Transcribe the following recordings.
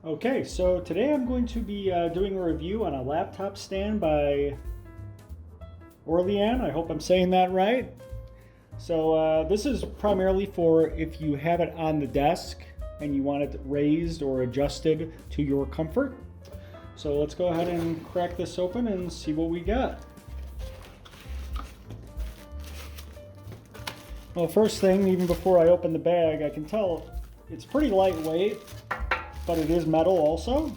Okay, so today I'm going to be doing a review on a laptop stand by Orlian. I hope I'm saying that right. So this is primarily for if you have it on the desk and you want it raised or adjusted to your comfort. So let's go ahead and crack this open and see what we got. Well, first thing, even before I open the bag, I can tell it's pretty lightweight, but it is metal also,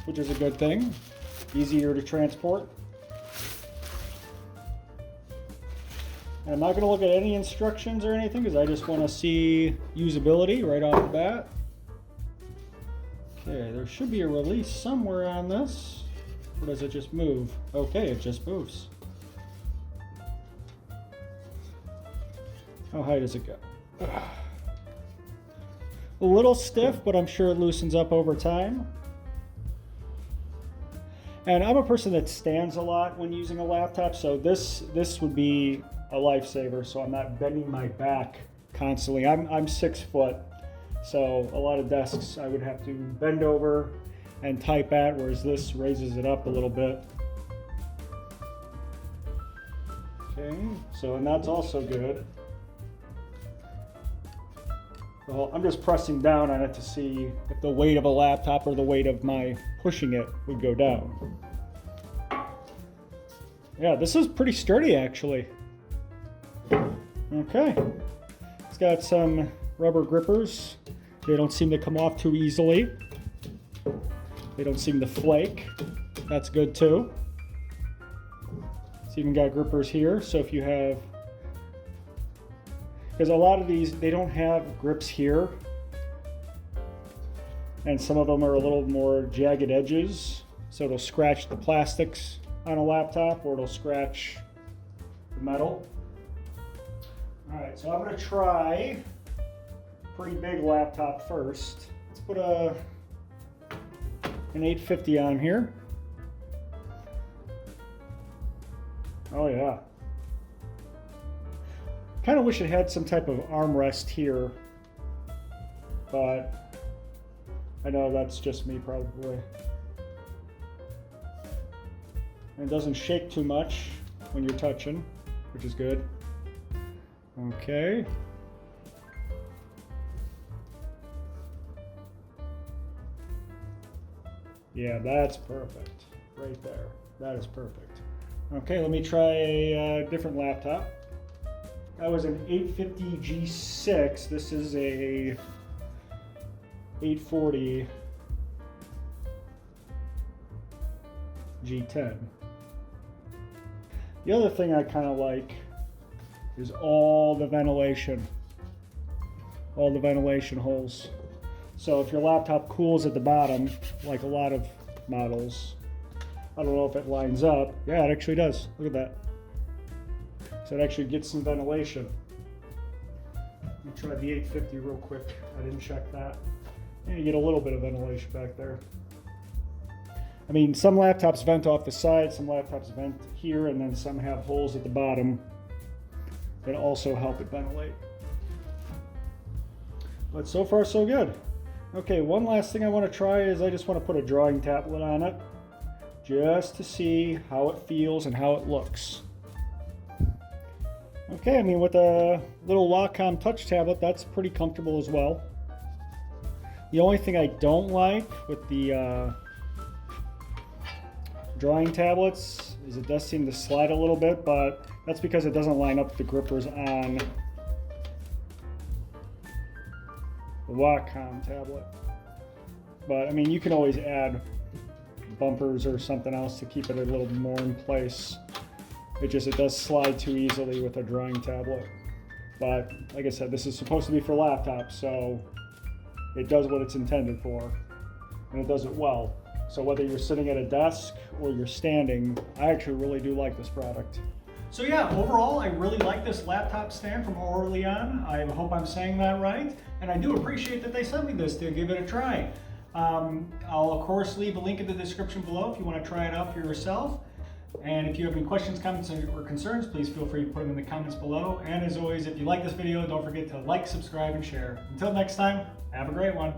which is a good thing. Easier to transport. And I'm not going to look at any instructions or anything because I just want to see usability right off the bat. Okay, there should be a release somewhere on this. Or does it just move? Okay, it just moves. How high does it go? A little stiff, but I'm sure it loosens up over time. And I'm a person that stands a lot when using a laptop, so this would be a lifesaver, so I'm not bending my back constantly. I'm 6 foot, so a lot of desks I would have to bend over and type at, whereas this raises it up a little bit. Okay, so and that's also good. Well, I'm just pressing down on it to see if the weight of a laptop or the weight of my pushing it would go down. Yeah, this is pretty sturdy actually. Okay, it's got some rubber grippers. They don't seem to come off too easily. They don't seem to flake. That's good too. It's even got grippers here, so if you have, because a lot of these, they don't have grips here. And some of them are a little more jagged edges. So it'll scratch the plastics on a laptop or it'll scratch the metal. All right, so I'm gonna try a pretty big laptop first. Let's put an 850 on here. Oh yeah. Kind of wish it had some type of armrest here, but I know that's just me probably. And it doesn't shake too much when you're touching, which is good. Okay. Yeah, that's perfect. Right there. That is perfect. Okay, let me try a different laptop. That was an 850 G6. This is a 840 G10. The other thing I kind of like is all the ventilation holes. So if your laptop cools at the bottom, like a lot of models, I don't know if it lines up. Yeah, it actually does. Look at that. So it actually gets some ventilation. Let me try the 850 real quick. I didn't check that. And you get a little bit of ventilation back there. I mean, some laptops vent off the side, some laptops vent here, and then some have holes at the bottom that also help it ventilate. But so far, so good. Okay, one last thing I want to try is I just want to put a drawing tablet on it just to see how it feels and how it looks. Okay, I mean, with a little Wacom touch tablet, that's pretty comfortable as well. The only thing I don't like with the drawing tablets is it does seem to slide a little bit, but that's because it doesn't line up the grippers on the Wacom tablet. But I mean, you can always add bumpers or something else to keep it a little more in place. It does slide too easily with a drawing tablet. But like I said, this is supposed to be for laptops, so it does what it's intended for, and it does it well. So whether you're sitting at a desk or you're standing, I actually really do like this product. So yeah, overall, I really like this laptop stand from Orlian. I hope I'm saying that right. And I do appreciate that they sent me this to give it a try. I'll of course leave a link in the description below if you want to try it out for yourself. And if you have any questions, comments, or concerns, please feel free to put them in the comments below. And as always, if you like this video, don't forget to like, subscribe, and share. Until next time, have a great one.